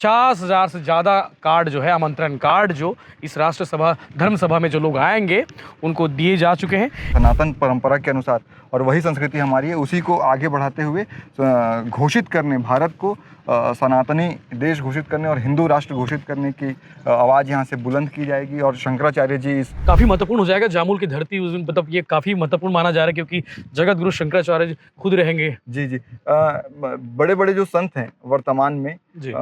50,000 से ज़्यादा कार्ड जो है, आमंत्रण कार्ड जो इस राष्ट्र सभा धर्म सभा में जो लोग आएंगे उनको दिए जा चुके हैं सनातन परंपरा के अनुसार, और वही संस्कृति हमारी है, उसी को आगे बढ़ाते हुए घोषित करने, भारत को सनातनी देश घोषित करने और हिंदू राष्ट्र घोषित करने की आवाज़ यहाँ से बुलंद की जाएगी। और शंकराचार्य जी इस काफ़ी महत्वपूर्ण हो जाएगा। जामुल की धरती उस दिन, मतलब ये काफ़ी महत्वपूर्ण माना जा रहा है क्योंकि जगत गुरु शंकराचार्य जी खुद रहेंगे। जी जी बड़े बड़े जो संत हैं वर्तमान में जी।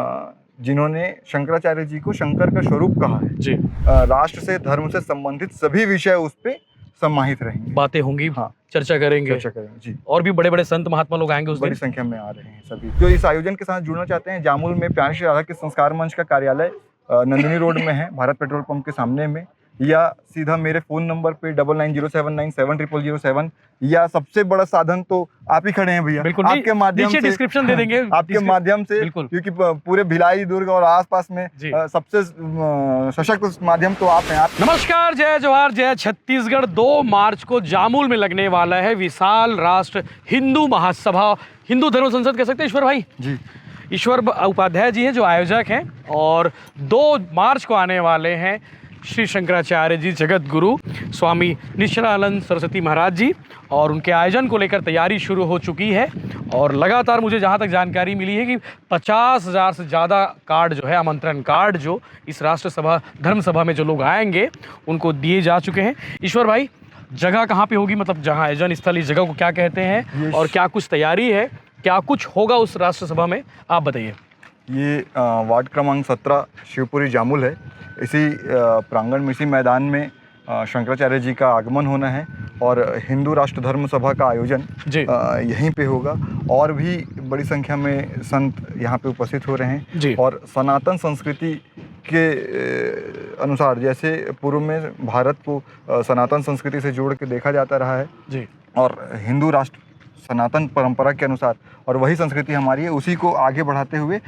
जिन्होंने शंकराचार्य जी को शंकर का स्वरूप कहा है जी। राष्ट्र से, धर्म से संबंधित सभी विषय उस पे समाहित रहेंगे, बातें होंगी, हाँ, चर्चा करेंगे जी। और भी बड़े बड़े संत महात्मा लोग आएंगे उस दिन। बड़ी संख्या में आ रहे हैं सभी जो इस आयोजन के साथ जुड़ना चाहते हैं। जामुल में प्यारी श्री राधा कृष्ण संस्कार मंच का कार्यालय नंदिनी रोड में है, भारत पेट्रोल पंप के सामने में, या सीधा मेरे फ़ोन नंबर पे 9907970007, या सबसे बड़ा साधन तो आप ही खड़े हैं भैया, बिल्कुल, आपके माध्यम से डिस्क्रिप्शन दे देंगे आपके माध्यम से, क्योंकि पूरे भिलाई दुर्ग और आसपास में सबसे सशक्त माध्यम तो आप हैं। नमस्कार, जय जवाहर, जय छत्तीसगढ़। 2 मार्च को जामुल में लगने वाला है विशाल राष्ट्र हिंदू महासभा, हिंदू धर्म संसद कह सकते हैं ईश्वर भाई जी, ईश्वर उपाध्याय जी हैं जो आयोजक हैं, और 2 मार्च को आने वाले हैं श्री शंकराचार्य जी, जगत गुरु स्वामी निश्चलानंद सरस्वती महाराज जी, और उनके आयोजन को लेकर तैयारी शुरू हो चुकी है। और लगातार मुझे जहाँ तक जानकारी मिली है कि 50,000 से ज़्यादा कार्ड जो है, आमंत्रण कार्ड जो इस राष्ट्र सभा धर्म सभा में जो लोग आएंगे उनको दिए जा चुके हैं। ईश्वर भाई, जगह कहाँ पे होगी, मतलब जहाँ आयोजन स्थल, इस जगह को क्या कहते हैं और क्या कुछ तैयारी है, क्या कुछ होगा उस राष्ट्र सभा में, आप बताइए। ये वार्ड क्रमांक 17 शिवपुरी जामुल है। इसी प्रांगण में, इसी मैदान में शंकराचार्य जी का आगमन होना है और हिंदू राष्ट्र धर्म सभा का आयोजन यहीं पे होगा। और भी बड़ी संख्या में संत यहाँ पे उपस्थित हो रहे हैं और सनातन संस्कृति के अनुसार, जैसे पूर्व में भारत को सनातन संस्कृति से जोड़ के देखा जाता रहा है जी, और हिंदू राष्ट्र सनातन परंपरा के अनुसार, और वही संस्कृति हमारी है, उसी को आगे बढ़ाते हुए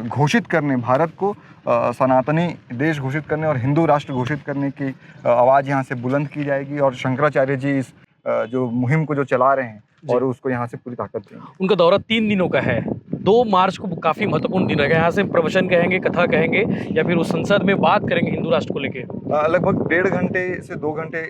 घोषित करने, भारत को सनातनी देश घोषित करने और हिंदू राष्ट्र घोषित करने की आवाज़ यहाँ से बुलंद की जाएगी। और शंकराचार्य जी इस जो मुहिम को जो चला रहे हैं और उसको यहाँ से पूरी ताकत देंगे। उनका दौरा 3 दिनों का है। 2 मार्च को काफ़ी महत्वपूर्ण दिन रहेगा। यहाँ से प्रवचन कहेंगे, कथा कहेंगे, या फिर उस संसद में बात करेंगे हिंदू राष्ट्र को लेके। लगभग 1.5 घंटे से 2 घंटे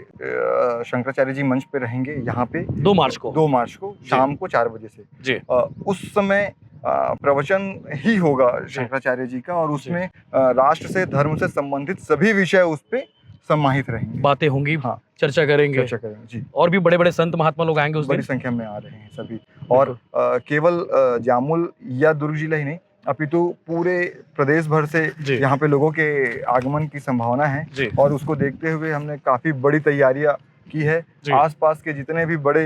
शंकराचार्य जी मंच पे रहेंगे यहाँ पे 2 मार्च को शाम को 4 बजे से जी। उस समय प्रवचन ही होगा शंकराचार्य जी का, और उसमें राष्ट्र से, धर्म से संबंधित सभी विषय उस पे समाहित रहेंगे, बातें होंगी, हाँ, चर्चा करेंगे जी। और भी बड़े बड़े संत महात्मा लोग आएंगे उस दिन। बड़ी संख्या में आ रहे हैं सभी, और केवल जामुल या दुर्ग जिला ही नहीं, अपितु पूरे प्रदेश भर से यहाँ पे लोगों के आगमन की संभावना है, और उसको देखते हुए हमने काफी बड़ी तैयारियां की है। आसपास के जितने भी बड़े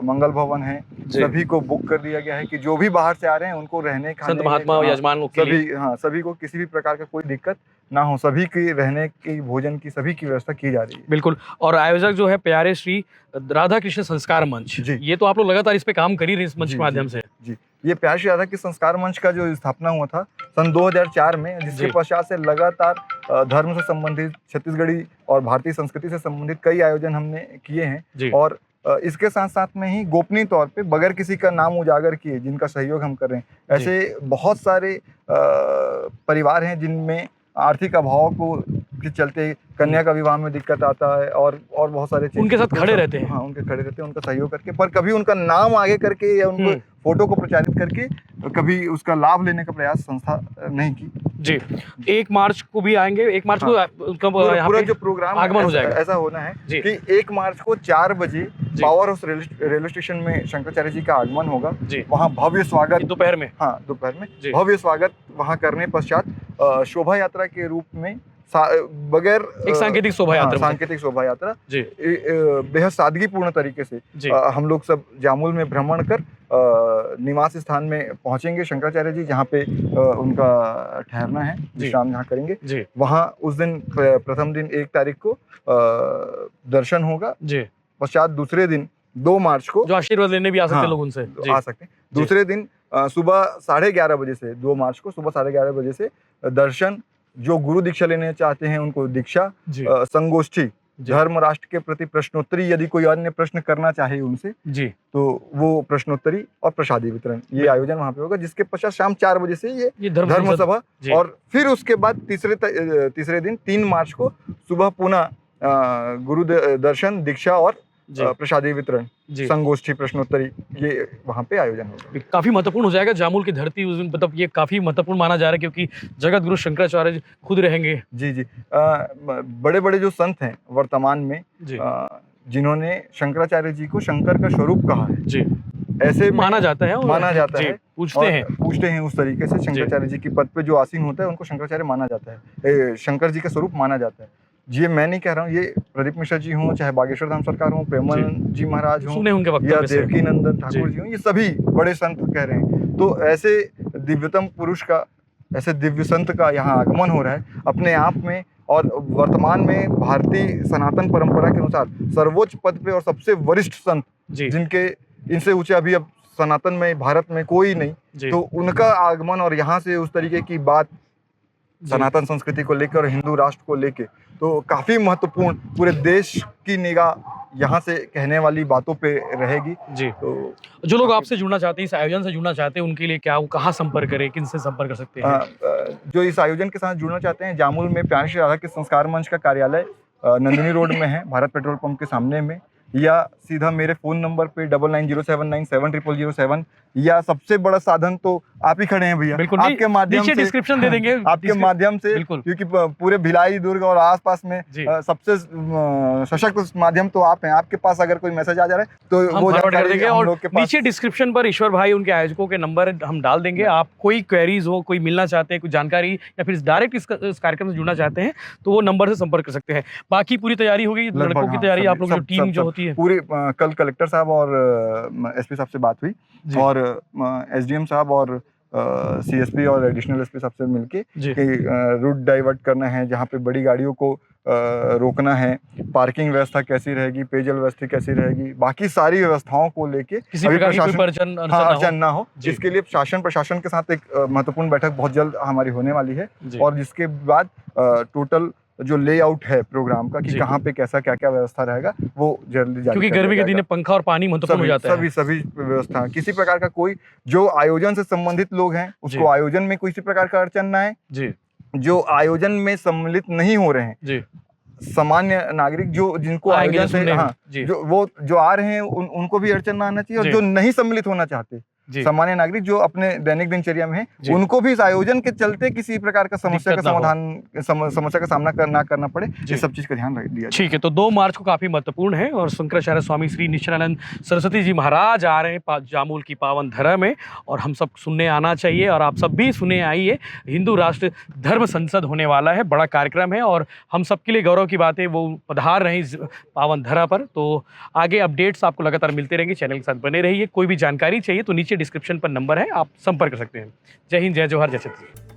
मंगल भवन हैं सभी को बुक कर दिया गया है कि जो भी बाहर से आ रहे हैं उनको रहने, खाने, संत महात्मा यजमान लोग के लिए, हाँ, सभी को किसी भी प्रकार का कोई दिक्कत ना हो, सभी की रहने की, भोजन की, सभी की व्यवस्था की जा रही है। बिल्कुल। और आयोजक जो है प्यारे श्री राधा कृष्ण संस्कार मंच जी, ये तो आप लोग लगातार इस पे काम कर ही रहे हैं, इस मंच के माध्यम से जी। ये प्यारे श्री राधा कृष्ण संस्कार मंच का जो स्थापना हुआ था सन 2004 में, जिसके पश्चात से लगातार धर्म से संबंधित, छत्तीसगढ़ी और भारतीय संस्कृति से संबंधित कई आयोजन हमने किए हैं, और इसके साथ साथ में ही गोपनीय तौर पे, बगैर किसी का नाम उजागर किए, जिनका सहयोग हम कर रहे हैं, ऐसे बहुत सारे परिवार हैं जिनमें आर्थिक अभाव को के चलते कन्या का विवाह में दिक्कत आता है, और बहुत सारे उनके साथ खड़े रहते हैं, हाँ, उनके खड़े रहते हैं, उनका सहयोग करके, पर कभी उनका नाम आगे करके या उनको फोटो को प्रचारित करके कभी उसका लाभ लेने का प्रयास संस्था नहीं की जी। 1 मार्च को भी आएंगे, 1 मार्च को उनका पूरा जो प्रोग्राम आगमन हो जाएगा। ऐसा होना है कि 1 मार्च को 4 बजे पावर हाउस रेलवे स्टेशन में शंकराचार्य जी का आगमन होगा, वहाँ भव्य स्वागत, दोपहर में भव्य स्वागत वहाँ करने पश्चात शोभा यात्रा के रूप में, बगैर एक सांकेतिक शोभा यात्रा बेहद सादगीपूर्ण तरीके से हम लोग सब जामुल में भ्रमण कर निवास स्थान में पहुंचेंगे शंकराचार्य जी, जहाँ पे उनका ठहरना है, विश्राम जहाँ करेंगे वहाँ। उस दिन प्रथम दिन 1 तारीख को दर्शन होगा, पश्चात दूसरे दिन 2 मार्च को जो आशीर्वाद लेने भी आ सकते लोग, उनसे आ सकते हैं। दूसरे दिन सुबह 11:30 बजे से, 2 मार्च को सुबह 11:30 बजे से दर्शन, जो गुरु दीक्षा लेने चाहते हैं उनको दीक्षा, संगोष्ठी धर्म राष्ट्र के प्रति प्रश्नोत्तरी, यदि कोई अन्य प्रश्न करना चाहे उनसे जी तो वो प्रश्नोत्तरी और प्रसादी वितरण, ये आयोजन वहाँ पे होगा, जिसके पश्चात शाम 4 बजे से ये धर्म सभा, और फिर उसके बाद तीसरे दिन 3 मार्च को सुबह पुनः गुरु दर्शन, दीक्षा और प्रसादी वितरण, संगोष्ठी, प्रश्नोत्तरी, ये वहाँ पे आयोजन होगा। काफी महत्वपूर्ण हो जाएगा। जामुल की धरती उस दिन, मतलब ये काफी महत्वपूर्ण माना जा रहा है क्योंकि जगत गुरु शंकराचार्य जी खुद रहेंगे। जी जी, बड़े बड़े जो संत हैं वर्तमान में, जिन्होंने शंकराचार्य जी को शंकर का स्वरूप कहा है, जी ऐसे माना जाता है, पूछते हैं उस तरीके से। शंकराचार्य जी की पद पे जो आसीन होता है उनको शंकराचार्य माना जाता है, शंकर जी का स्वरूप माना जाता है। ये मैं नहीं कह रहा हूँ, ये प्रदीप मिश्रा जी हों, चाहे बागेश्वर धाम सरकार हों, प्रेमानंद जी महाराज हों, या देवकी नंदन ठाकुर जी हों, ये सभी बड़े संत कह रहे हैं। तो ऐसे दिव्यतम पुरुष का, ऐसे दिव्य संत का यहाँ आगमन हो रहा है अपने आप में, और वर्तमान में भारतीय सनातन परंपरा के अनुसार सर्वोच्च पद पे और सबसे वरिष्ठ संत, जिनके इनसे ऊंचे अभी अब सनातन में, भारत में कोई नहीं, तो उनका आगमन और यहाँ से उस तरीके की बात सनातन संस्कृति को लेकर और हिंदू राष्ट्र को लेकर, तो काफी महत्वपूर्ण, पूरे देश की निगाह यहाँ से कहने वाली बातों पे रहेगी। जी, तो जो लोग आपसे जुड़ना चाहते हैं, इस आयोजन से जुड़ना चाहते हैं, उनके लिए क्या, वो कहाँ संपर्क करें, किन से संपर्क कर सकते हैं? जो इस आयोजन के साथ जुड़ना चाहते हैं, जामुल में प्यारी श्री राधा कृष्ण संस्कार मंच का कार्यालय नंदिनी रोड में है, भारत पेट्रोल पंप के सामने में, या सीधा मेरे फ़ोन नंबर पे 9907970007, या सबसे बड़ा साधन तो आप ही खड़े हैं भैया, आपके माध्यम से डिस्क्रिप्शन दे देंगे, आपके माध्यम से, क्योंकि पूरे भिलाई दुर्ग और आसपास में सबसे सशक्त माध्यम तो आप हैं। आपके पास अगर कोई मैसेज आ जा रहा है तो वो कर देंगे, और नीचे डिस्क्रिप्शन पर ईश्वर भाई, उनके आयोजकों के नंबर हम डाल देंगे। आप कोई क्वेरीज हो, कोई मिलना चाहते हैं, कोई जानकारी, या फिर डायरेक्ट इस कार्यक्रम से जुड़ना चाहते हैं, तो वो नंबर से संपर्क कर सकते हैं। बाकी पूरी तैयारी होगी, लड़कों की तैयारी, आप लोग जो टीम जो होती है पूरी, कल कलेक्टर साहब और एसपी साहब से बात हुई, और एसडीएम साहब और सीएसपी और एडिशनल एसपी साहब से मिलके कि रूट डाइवर्ट करना है, जहाँ पे बड़ी गाड़ियों को रोकना है, पार्किंग व्यवस्था कैसी रहेगी, पेयजल व्यवस्था कैसी रहेगी, बाकी सारी व्यवस्थाओं को लेके किसी प्रकार की कोई अड़चन ना हो, जिसके लिए शासन प्रशासन के साथ एक महत्वपूर्ण बैठक बहुत जल्द हमारी होने वाली है, और जिसके बाद टोटल जो लेआउट है प्रोग्राम का कि कहाँ पे कैसा क्या क्या व्यवस्था रहेगा, वो जल्दी जारी, क्योंकि गर्मी के दिन पंखा और पानी महत्वपूर्ण हो जाता है। सभी व्यवस्था, किसी प्रकार का कोई जो आयोजन से संबंधित लोग हैं उसको आयोजन में किसी प्रकार का अड़चन ना है, जो आयोजन में सम्मिलित नहीं हो रहे हैं, सामान्य नागरिक जो जिनको आयोजन से जो आ रहे हैं उनको भी अड़चन ना आना चाहिए, और जो नहीं सम्मिलित होना चाहते सामान्य नागरिक जो अपने दैनिक दिनचर्या में है, उनको भी इस आयोजन के चलते किसी प्रकार का समस्या का सामना करना पड़े, ये सब चीज का ध्यान रख दिया। ठीक है, तो 2 मार्च को काफी महत्वपूर्ण है, और शंकराचार्य स्वामी श्री निश्चलानंद सरस्वती जी महाराज आ रहे हैं जामुल की पावन धरा में, और हम सब सुनने आना चाहिए, और आप सब भी सुनने आइए। हिंदू राष्ट्र धर्म संसद होने वाला है, बड़ा कार्यक्रम है, और हम सबके लिए गौरव की बात है वो पधार रहे इस पावन धरा पर। तो आगे अपडेट्स आपको लगातार मिलते रहेंगे, चैनल के साथ बने रहिए। कोई भी जानकारी चाहिए तो नीचे डिस्क्रिप्शन पर नंबर है, आप संपर्क कर सकते हैं। जय हिंद, जय जवाहर, जय छत्तीसगढ़।